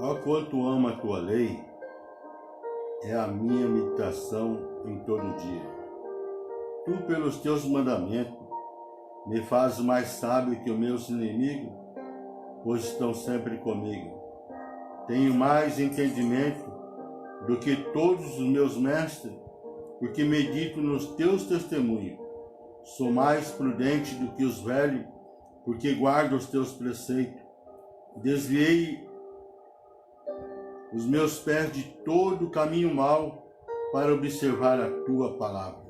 Ó quanto amo a tua lei, é a minha meditação em todo dia. Tu, pelos teus mandamentos, me fazes mais sábio que os meus inimigos, pois estão sempre comigo. Tenho mais entendimento do que todos os meus mestres, porque medito nos teus testemunhos. Sou mais prudente do que os velhos, porque guardo os teus preceitos. Desviei os meus pés de todo o caminho mau para observar a tua palavra.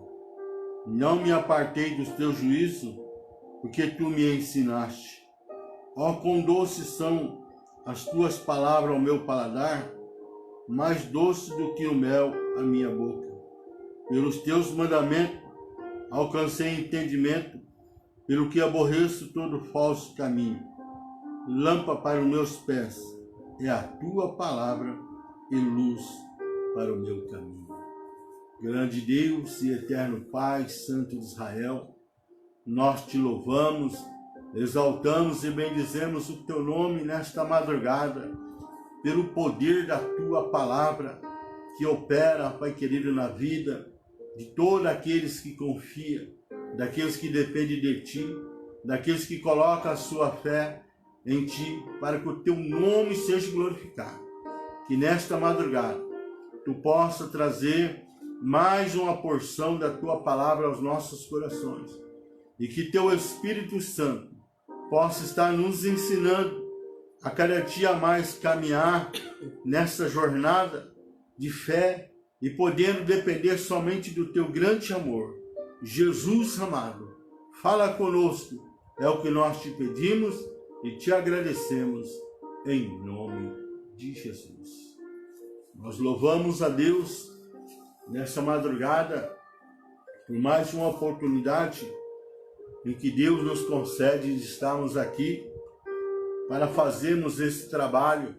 Não me apartei dos teus juízos, porque tu me ensinaste. Ó, quão doces são as tuas palavras ao meu paladar, mais doce do que o mel à minha boca. Pelos teus mandamentos alcancei entendimento, pelo que aborreço todo falso caminho. Lâmpada para os meus pés é a tua palavra e luz para o meu caminho. Grande Deus e eterno Pai, Santo de Israel, nós te louvamos, exaltamos e bendizemos o teu nome nesta madrugada, pelo poder da tua palavra que opera, Pai querido, na vida de todos aqueles que confiam, daqueles que dependem de ti, daqueles que colocam a sua fé em ti, para que o teu nome seja glorificado. Que nesta madrugada tu possa trazer mais uma porção da tua palavra aos nossos corações, e que teu Espírito Santo possa estar nos ensinando a cada dia mais caminhar nessa jornada de fé e podendo depender somente do teu grande amor. Jesus amado, fala conosco, é o que nós te pedimos e te agradecemos em nome de Jesus. Nós louvamos a Deus nessa madrugada por mais uma oportunidade em que Deus nos concede de estarmos aqui para fazermos esse trabalho.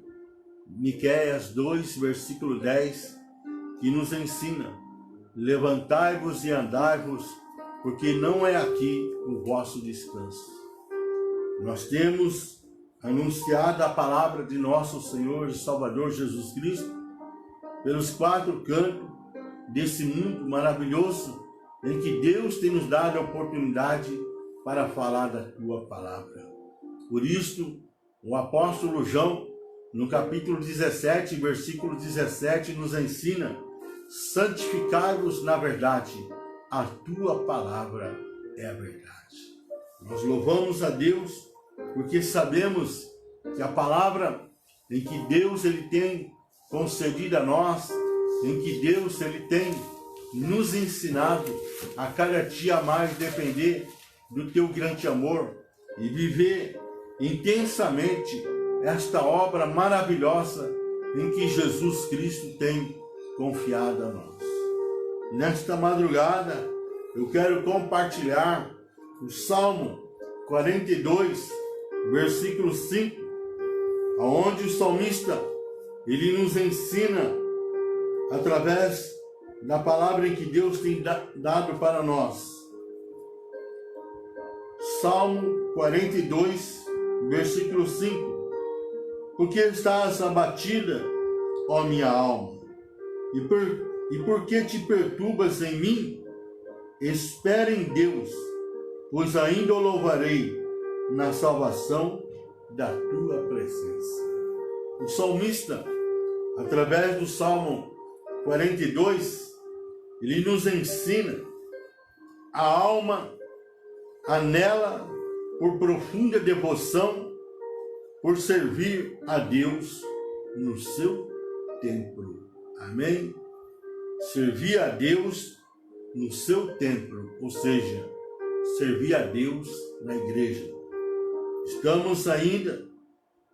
Miqueias 2, versículo 10, que nos ensina: levantai-vos e andai-vos, porque não é aqui o vosso descanso. Nós temos anunciado a palavra de nosso Senhor e Salvador Jesus Cristo pelos quatro cantos desse mundo maravilhoso em que Deus tem nos dado a oportunidade para falar da tua palavra. Por isso, o apóstolo João, no capítulo 17, versículo 17, nos ensina: santificai-vos na verdade, a tua palavra é a verdade. Nós louvamos a Deus porque sabemos que a palavra em que Deus ele tem concedido a nós, em que Deus ele tem nos ensinado a cada dia mais depender do teu grande amor e viver intensamente esta obra maravilhosa em que Jesus Cristo tem confiado a nós. Nesta madrugada, eu quero compartilhar o Salmo 42, versículo 5, onde o salmista ele nos ensina através da palavra em que Deus tem dado para nós. Salmo 42, versículo 5. Porque estás abatida, ó minha alma, e por que te perturbas em mim? Espera em Deus, pois ainda o louvarei na salvação da tua presença. O salmista, através do Salmo 42, ele nos ensina: a alma anela por profunda devoção, por servir a Deus no seu templo. Amém? Servir a Deus no seu templo, ou seja, servir a Deus na igreja. Estamos ainda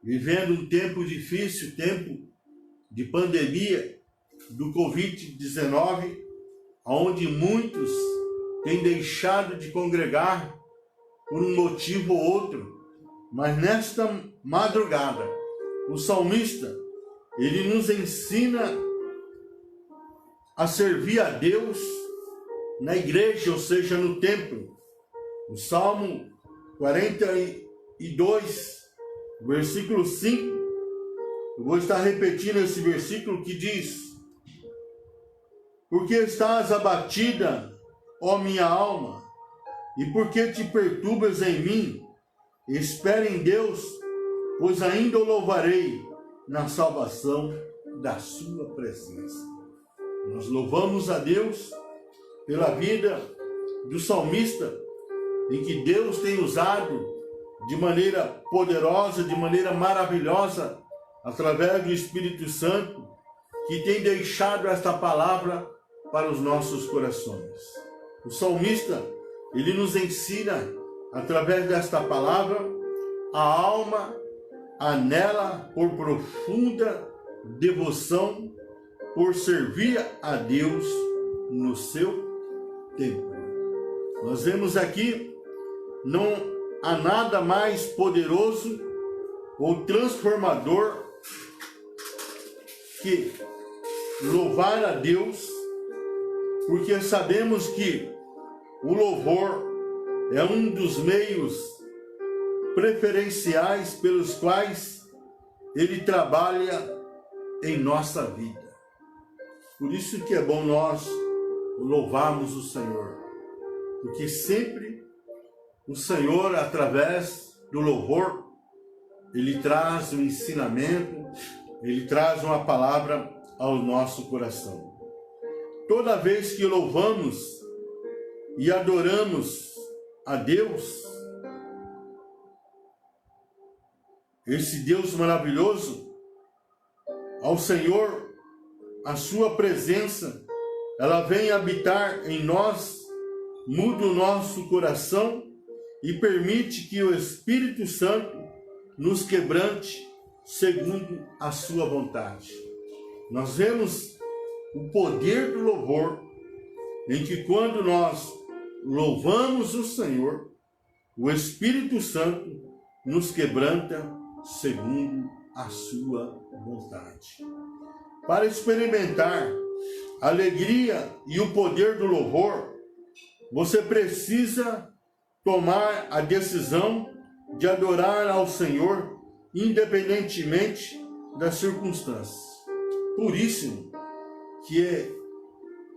vivendo um tempo difícil, tempo de pandemia do Covid-19, onde muitos têm deixado de congregar por um motivo ou outro. Mas nesta madrugada, o salmista, ele nos ensina a servir a Deus na igreja, ou seja, no templo. O Salmo 42, versículo 5, Eu vou estar repetindo esse versículo que diz: porque estás abatida, ó minha alma, e porque te perturbas em mim? Espere em Deus, pois ainda o louvarei na salvação da sua presença. Nós louvamos a Deus pela vida do salmista, em que Deus tem usado de maneira poderosa, de maneira maravilhosa, através do Espírito Santo, que tem deixado esta palavra para os nossos corações. O salmista, ele nos ensina, através desta palavra, a alma anela por profunda devoção, por servir a Deus no seu templo. Nós vemos aqui, não há nada mais poderoso ou transformador que louvar a Deus, porque sabemos que o louvor é um dos meios preferenciais pelos quais Ele trabalha em nossa vida. Por isso que é bom nós louvarmos o Senhor, porque sempre o Senhor, através do louvor, Ele traz um ensinamento, Ele traz uma palavra ao nosso coração. Toda vez que louvamos e adoramos a Deus, esse Deus maravilhoso, ao Senhor, a sua presença, ela vem habitar em nós, muda o nosso coração e permite que o Espírito Santo nos quebrante segundo a sua vontade. Nós vemos o poder do louvor, em que quando nós louvamos o Senhor, o Espírito Santo nos quebranta segundo a sua vontade. Para experimentar a alegria e o poder do louvor, você precisa tomar a decisão de adorar ao Senhor, independentemente das circunstâncias. Por isso que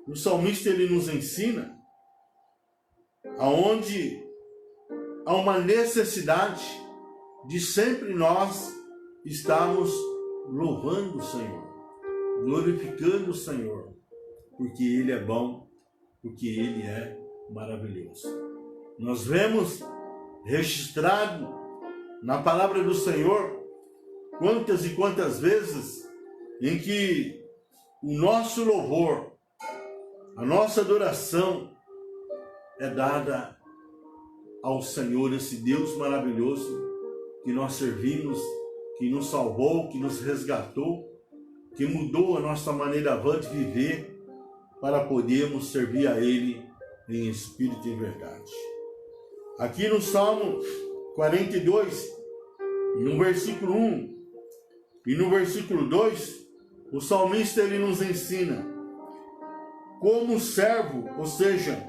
o salmista ele nos ensina aonde há uma necessidade de sempre nós estarmos louvando o Senhor, glorificando o Senhor, porque Ele é bom, porque Ele é maravilhoso. Nós vemos registrado na palavra do Senhor quantas e quantas vezes em que o nosso louvor, a nossa adoração é dada ao Senhor, esse Deus maravilhoso que nós servimos, que nos salvou, que nos resgatou, que mudou a nossa maneira vã de viver para podermos servir a Ele em espírito e em verdade. Aqui no Salmo 42, no versículo 1 e no versículo 2, o salmista ele nos ensina: como o servo, ou seja,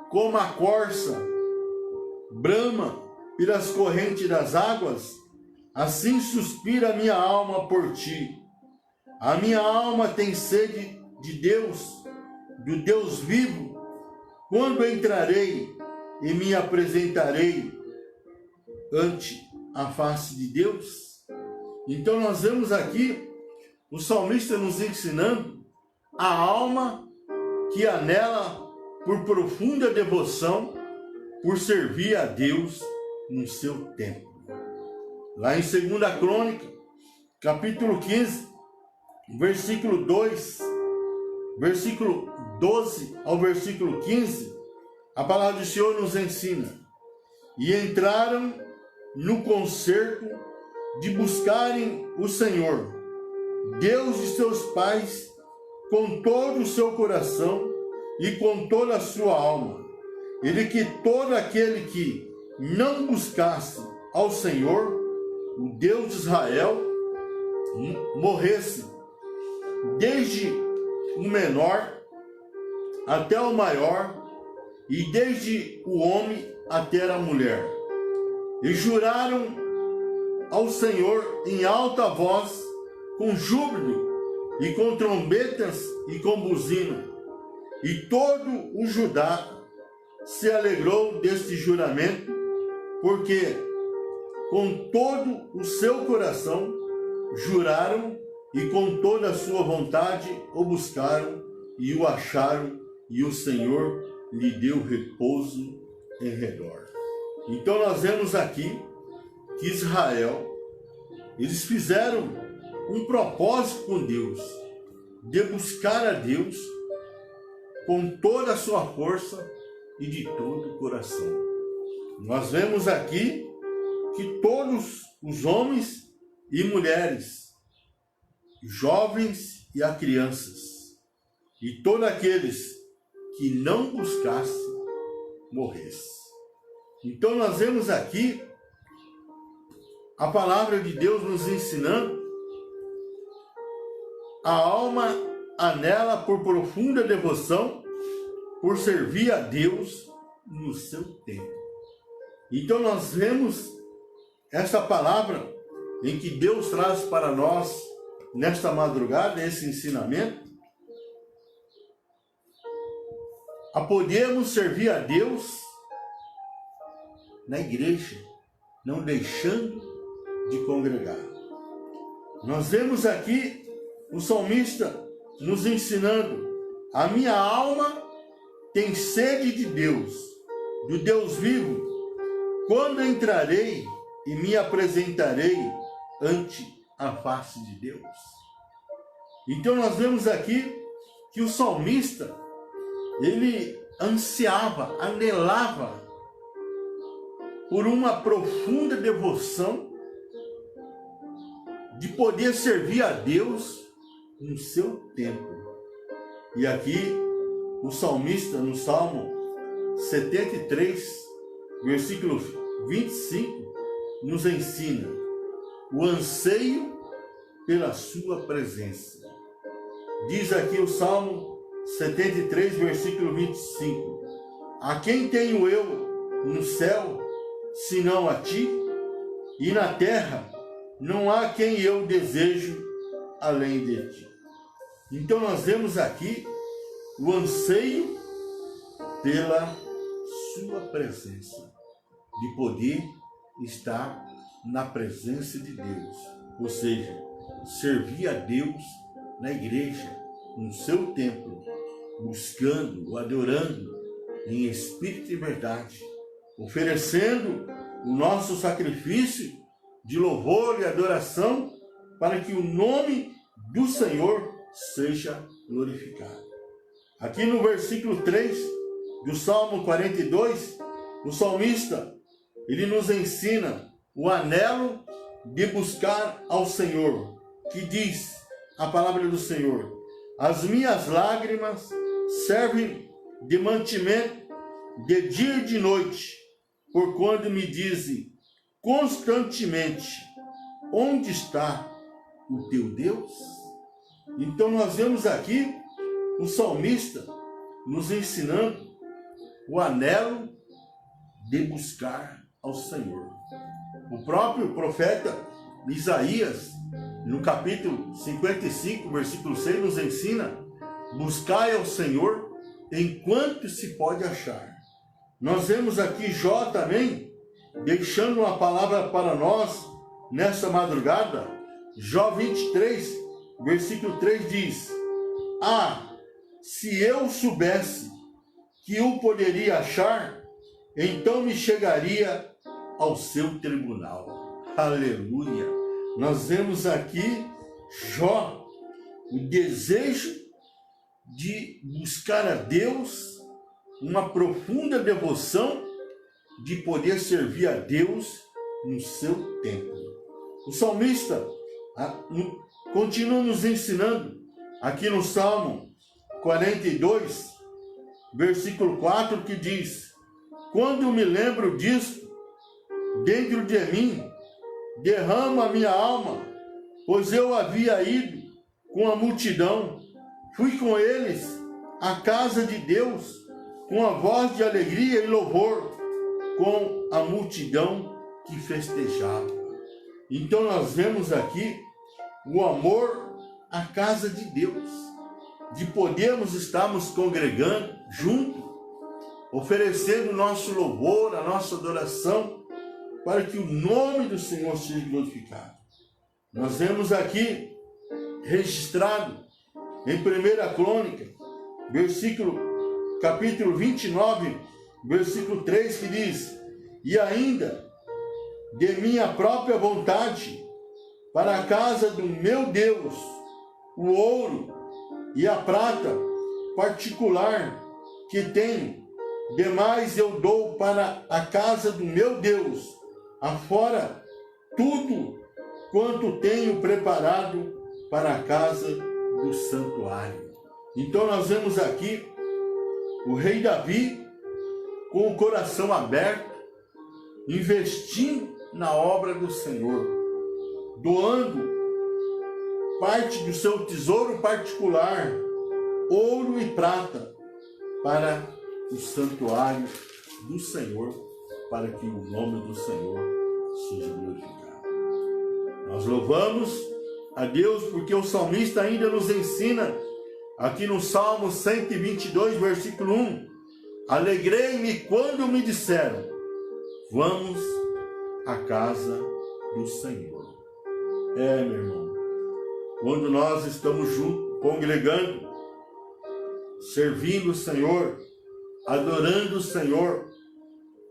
como a corça brama pelas correntes das águas, assim suspira a minha alma por ti. A minha alma tem sede de Deus, do Deus vivo. Quando entrarei e me apresentarei ante a face de Deus? Então nós vemos aqui o salmista nos ensinando a alma que anela por profunda devoção, por servir a Deus no seu templo. Lá em 2 Crônica, capítulo 15, versículo 2, versículo 12 ao versículo 15, a palavra do Senhor nos ensina: e entraram no concerto de buscarem o Senhor, Deus de seus pais, com todo o seu coração e com toda a sua alma. Ele que todo aquele que não buscasse ao Senhor, o Deus de Israel, morresse, desde o menor até o maior, e desde o homem até a mulher. E juraram ao Senhor em alta voz com júbilo e com trombetas e com buzina. E todo o Judá se alegrou deste juramento, porque com todo o seu coração juraram e com toda a sua vontade o buscaram e o acharam, e o Senhor lhe deu repouso em redor. Então nós vemos aqui que Israel, eles fizeram um propósito com Deus, de buscar a Deus com toda a sua força e de todo o coração. Nós vemos aqui que todos os homens e mulheres, jovens e as crianças, e todos aqueles que não buscassem, morressem. Então nós vemos aqui a palavra de Deus nos ensinando: a alma anela por profunda devoção, por servir a Deus no seu tempo. Então nós vemos essa palavra em que Deus traz para nós nesta madrugada, esse ensinamento, a podermos servir a Deus na igreja, não deixando de congregar. Nós vemos aqui o salmista nos ensinando: a minha alma tem sede de Deus, do Deus vivo. Quando entrarei e me apresentarei ante a face de Deus? Então nós vemos aqui que o salmista, ele ansiava, anelava por uma profunda devoção de poder servir a Deus no seu tempo. E aqui o salmista, no Salmo 73, versículo 25, nos ensina o anseio pela sua presença. Diz aqui o Salmo 73, versículo 25: a quem tenho eu no céu, senão a ti? E na terra não há quem eu desejo além de ti. Então nós vemos aqui o anseio pela sua presença, de poder estar na presença de Deus, ou seja, servir a Deus na igreja, no seu templo, buscando, adorando em espírito e verdade, oferecendo o nosso sacrifício de louvor e adoração, para que o nome do Senhor seja glorificado. Aqui no versículo 3 do Salmo 42, o salmista, ele nos ensina o anelo de buscar ao Senhor, que diz a palavra do Senhor: as minhas lágrimas servem de mantimento de dia e de noite, porquanto me dizem constantemente: onde está o teu Deus? Então nós vemos aqui o salmista nos ensinando o anelo de buscar ao Senhor. O próprio profeta Isaías, no capítulo 55, versículo 6, nos ensina: buscai ao Senhor enquanto se pode achar. Nós vemos aqui Jó também deixando uma palavra para nós nessa madrugada. Jó 23, versículo 3 diz: ah, se eu soubesse que o poderia achar, então me chegaria ao seu tribunal. Aleluia! Nós vemos aqui Jó, o desejo de buscar a Deus, uma profunda devoção de poder servir a Deus no seu tempo. O salmista continua nos ensinando aqui no Salmo 42, versículo 4, que diz: quando me lembro disso, dentro de mim derramo a minha alma, pois eu havia ido com a multidão, fui com eles à casa de Deus, com a voz de alegria e louvor, com a multidão que festejava. Então nós vemos aqui o amor à casa de Deus, de podermos estarmos congregando junto, oferecendo o nosso louvor, a nossa adoração, para que o nome do Senhor seja glorificado. Nós vemos aqui registrado em 1 Crônica, capítulo 29, versículo 3, que diz: e ainda, de minha própria vontade, para a casa do meu Deus, o ouro e a prata particular que tenho, demais eu dou para a casa do meu Deus, afora tudo quanto tenho preparado para a casa do santuário. Então nós vemos aqui o rei Davi com o coração aberto, investindo na obra do Senhor, doando parte do seu tesouro particular, ouro e prata, para o santuário do Senhor, para que o nome do Senhor seja glorificado. Nós louvamos a Deus porque o salmista ainda nos ensina, aqui no Salmo 122, versículo 1, alegrei-me quando me disseram, vamos à casa do Senhor. Meu irmão, quando nós estamos juntos, congregando, servindo o Senhor, adorando o Senhor,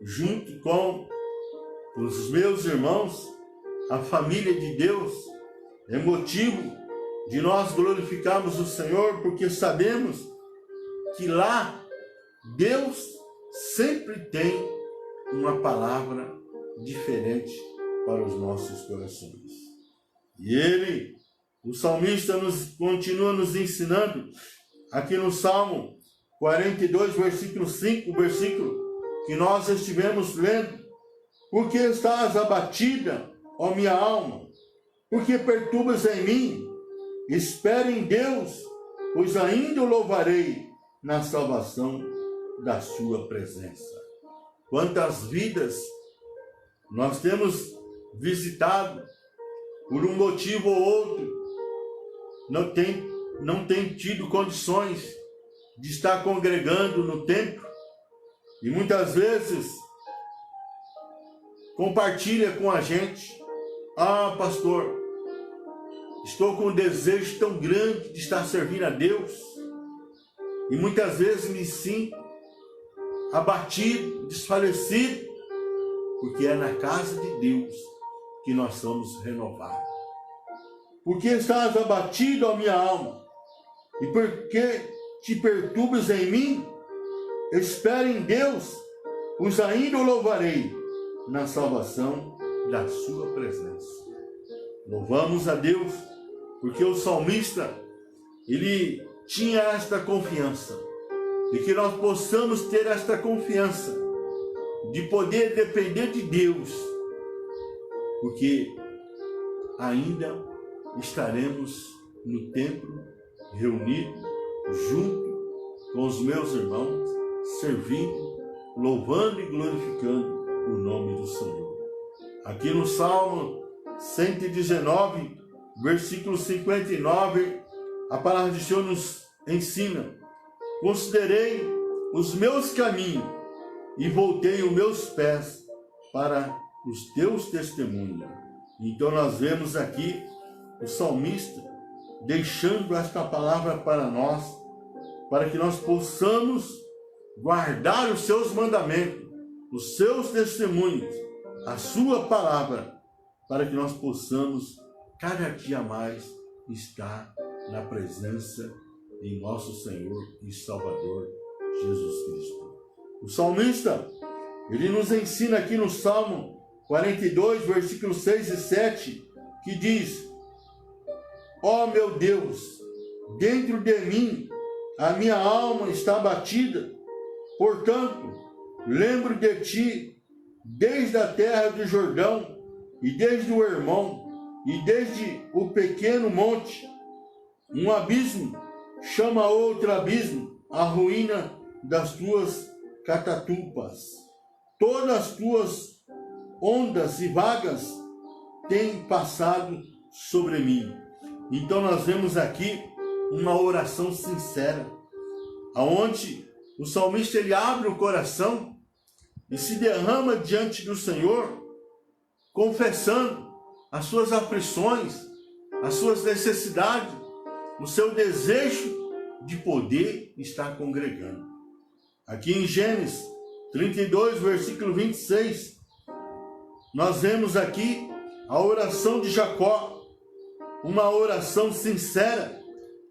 junto com os meus irmãos, a família de Deus, é motivo de nós glorificarmos o Senhor, porque sabemos que lá Deus sempre tem uma palavra diferente para os nossos corações. E o salmista continua nos ensinando, aqui no Salmo 42, versículo 5, versículo que nós estivemos lendo: porque estás abatida, ó minha alma, porque perturbas em mim? Espere em Deus, pois ainda o louvarei na salvação da sua presença. Quantas vidas nós temos visitado, por um motivo ou outro, não tem tido condições de estar congregando no templo, e muitas vezes compartilha com a gente: pastor, estou com um desejo tão grande de estar servindo a Deus, e muitas vezes me sinto abatido, desfalecido, porque é na casa de Deus que nós somos renovados. Porque estás abatido, ó minha alma, e porque te perturbas em mim? Espere em Deus, pois ainda o louvarei na salvação da sua presença. Louvamos a Deus, porque o salmista, ele tinha esta confiança, e que nós possamos ter esta confiança de poder depender de Deus, porque ainda estaremos no templo, reunidos, junto com os meus irmãos, servindo, louvando e glorificando o nome do Senhor. Aqui no Salmo 119, versículo 59, a palavra do Senhor nos ensina: considerei os meus caminhos e voltei os meus pés para os teus testemunhos. Então nós vemos aqui o salmista deixando esta palavra para nós, para que nós possamos guardar os seus mandamentos, os seus testemunhos, a sua palavra, para que nós possamos cada dia mais estar na presença de nosso Senhor e Salvador Jesus Cristo. O salmista, ele nos ensina aqui no Salmo 42, versículos 6 e 7, que diz: ó meu Deus, dentro de mim a minha alma está abatida, portanto, lembro de ti desde a terra do Jordão, e desde o Hermon, e desde o pequeno monte. Um abismo chama outro abismo, a ruína das tuas catatupas. Todas as tuas ondas e vagas têm passado sobre mim. Então nós vemos aqui uma oração sincera, aonde o salmista ele abre o coração e se derrama diante do Senhor, confessando as suas aflições, as suas necessidades, o seu desejo de poder estar congregando. Aqui em Gênesis 32, versículo 26, nós vemos aqui a oração de Jacó, uma oração sincera,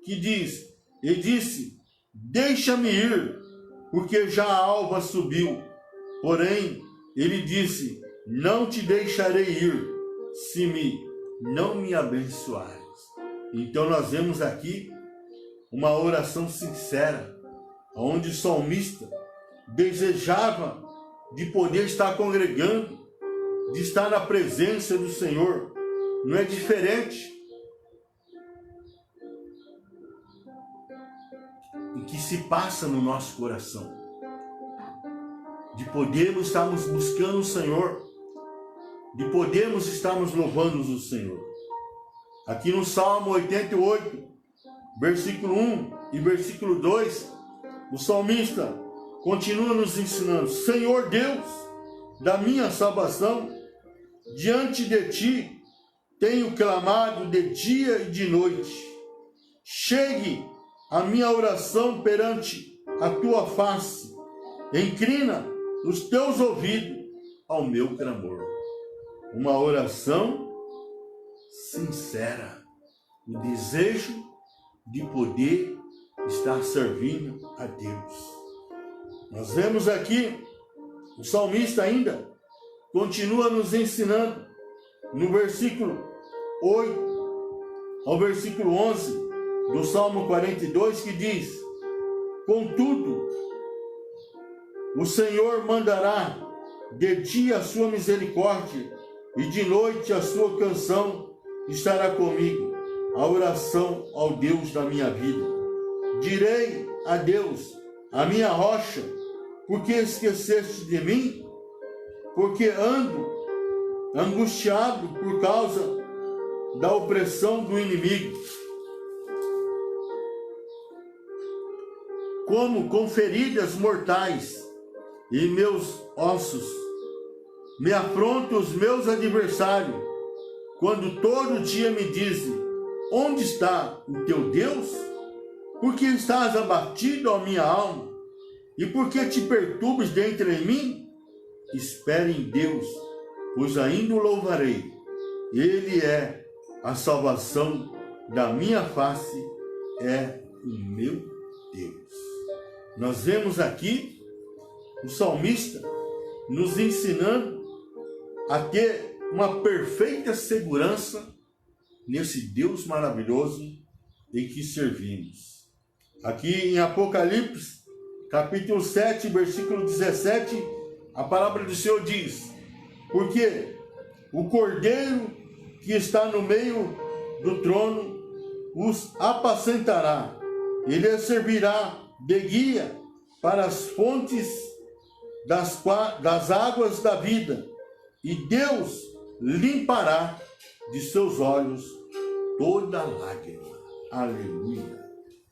que diz, e disse, deixa-me ir, porque já a alva subiu. Porém, ele disse, não te deixarei ir, se não me abençoares. Então nós vemos aqui uma oração sincera, onde o salmista desejava de poder estar congregando, de estar na presença do Senhor. Não é diferente o que se passa no nosso coração, de podermos estarmos buscando o Senhor, de podermos estarmos louvando o Senhor. Aqui no Salmo 88, versículo 1 e versículo 2, o salmista continua nos ensinando, Senhor Deus da minha salvação, diante de ti tenho clamado de dia e de noite. Chegue a minha oração perante a tua face, inclina os teus ouvidos ao meu clamor. Uma oração sincera, o desejo de poder estar servindo a Deus. Nós vemos aqui, o salmista ainda continua nos ensinando, no versículo 8 ao versículo 11 do Salmo 42, que diz, contudo, o Senhor mandará de dia a sua misericórdia, e de noite a sua canção estará comigo, a oração ao Deus da minha vida. Direi a Deus, a minha rocha, porque esqueceste de mim? Porque ando angustiado por causa da opressão do inimigo. Como com feridas mortais e meus ossos, me afrontam os meus adversários, quando todo dia me dizem, onde está o teu Deus? Porque estás abatido, ó minha alma, e por que te perturbas dentro de mim? Espere em Deus, pois ainda o louvarei. Ele é a salvação da minha face, é o meu Deus. Nós vemos aqui o salmista nos ensinando a ter uma perfeita segurança nesse Deus maravilhoso em que servimos. Aqui em Apocalipse, capítulo 7, versículo 17, a palavra do Senhor diz, porque o Cordeiro que está no meio do trono os apacentará, ele lhes servirá de guia para as fontes das águas da vida, e Deus limpará de seus olhos toda lágrima. Aleluia!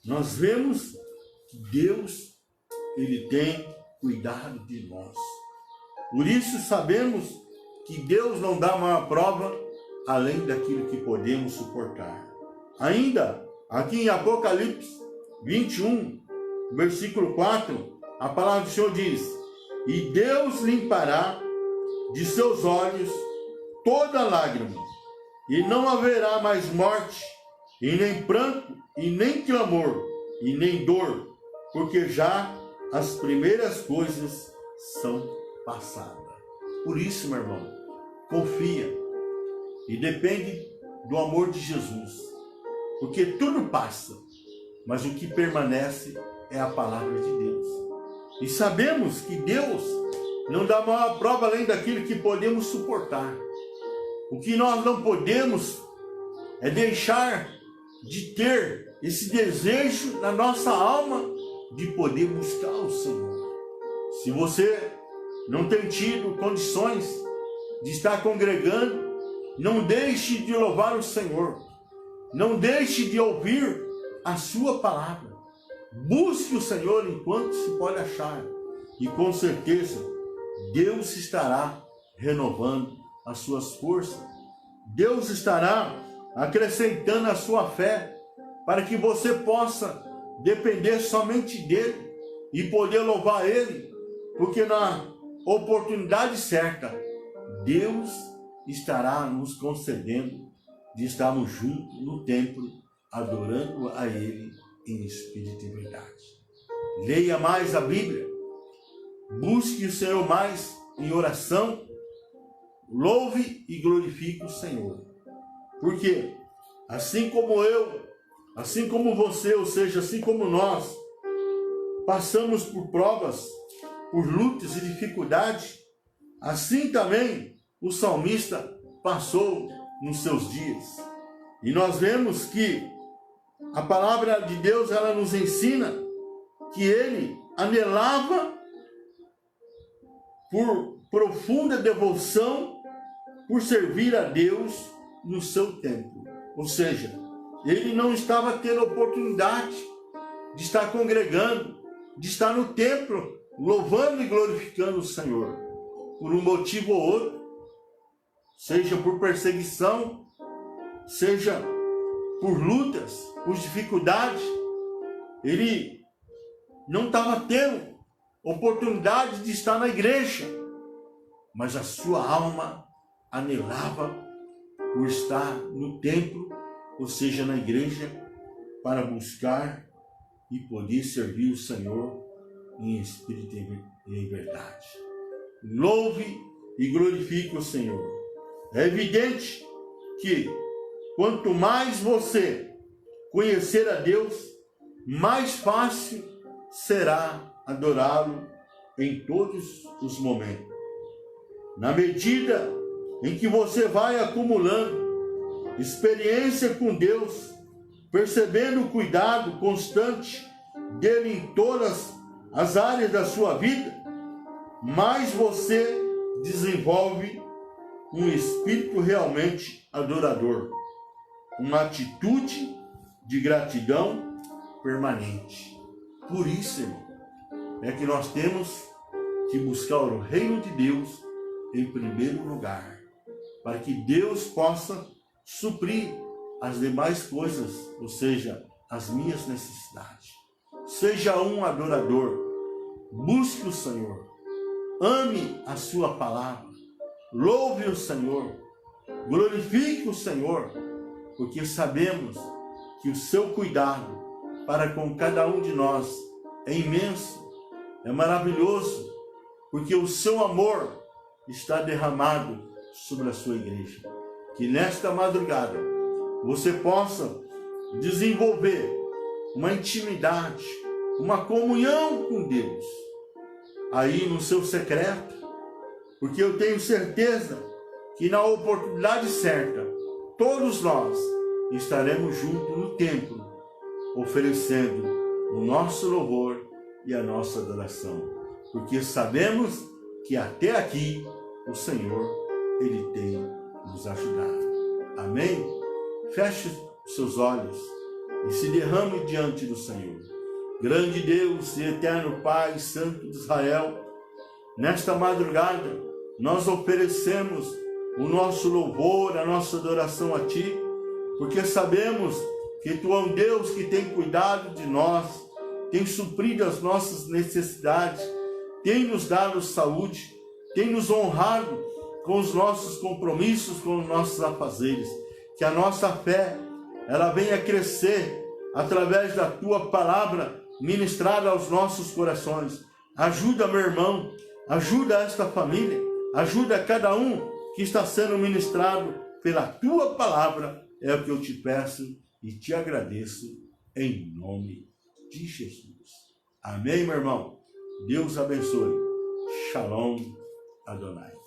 Nós vemos que Deus, Ele tem cuidado de nós. Por isso sabemos que Deus não dá maior prova além daquilo que podemos suportar. Ainda, aqui em Apocalipse 21, versículo 4, a palavra do Senhor diz, e Deus limpará de seus olhos toda lágrima, e não haverá mais morte, e nem pranto, e nem clamor, e nem dor, porque já as primeiras coisas são passadas. Por isso, meu irmão, confia e depende do amor de Jesus, porque tudo passa, mas o que permanece é a palavra de Deus. E sabemos que Deus não dá maior prova além daquilo que podemos suportar. O que nós não podemos é deixar de ter esse desejo na nossa alma de poder buscar o Senhor. Se você não tem tido condições de estar congregando, não deixe de louvar o Senhor. Não deixe de ouvir a sua palavra. Busque o Senhor enquanto se pode achar. E com certeza, Deus estará renovando as suas forças. Deus estará acrescentando a sua fé para que você possa depender somente dele e poder louvar ele, porque na oportunidade certa, Deus estará nos concedendo de estarmos juntos no templo, adorando a ele em espírito e verdade. Leia mais a Bíblia, busque o Senhor mais em oração, louve e glorifique o Senhor. Porque assim como eu, assim como você, ou seja, assim como nós, passamos por provas, por lutas e dificuldades, assim também o salmista passou nos seus dias. E nós vemos que a palavra de Deus, ela nos ensina que ele anelava por profunda devoção por servir a Deus no seu templo. Ou seja, ele não estava tendo oportunidade de estar congregando, de estar no templo, louvando e glorificando o Senhor, por um motivo ou outro, seja por perseguição, seja por lutas, por dificuldades. Ele não estava tendo oportunidade de estar na igreja, mas a sua alma anelava por estar no templo, ou seja, na igreja, para buscar e poder servir o Senhor em espírito e em verdade. Louve e glorifique o Senhor. É evidente que quanto mais você conhecer a Deus, mais fácil será adorá-lo em todos os momentos. Na medida em que você vai acumulando experiência com Deus, percebendo o cuidado constante dele em todas as áreas da sua vida, mais você desenvolve um espírito realmente adorador, uma atitude de gratidão permanente. Por isso, irmão, é que nós temos que buscar o reino de Deus em primeiro lugar, para que Deus possa suprir as demais coisas, ou seja, as minhas necessidades. Seja um adorador, busque o Senhor, ame a sua palavra, louve o Senhor, glorifique o Senhor, porque sabemos que o seu cuidado para com cada um de nós é imenso, é maravilhoso, porque o seu amor está derramado sobre a sua igreja. Que nesta madrugada você possa desenvolver uma intimidade, uma comunhão com Deus, aí no seu secreto, porque eu tenho certeza que na oportunidade certa, todos nós estaremos juntos no templo, oferecendo o nosso louvor e a nossa adoração, porque sabemos que até aqui o Senhor, Ele tem nos ajudado. Amém? Feche os seus olhos e se derrame diante do Senhor. Grande Deus e eterno Pai, Santo de Israel, nesta madrugada nós oferecemos o nosso louvor, a nossa adoração a Ti, porque sabemos que Tu é um Deus que tem cuidado de nós, tem suprido as nossas necessidades, tem nos dado saúde, tem nos honrado com os nossos compromissos, com os nossos afazeres. Que a nossa fé, ela venha crescer através da Tua palavra ministrada aos nossos corações. Ajuda meu irmão, ajuda esta família, ajuda cada um que está sendo ministrado pela Tua palavra. É o que eu te peço e te agradeço em nome de Jesus. Amém, meu irmão? Deus abençoe. Shalom Adonai.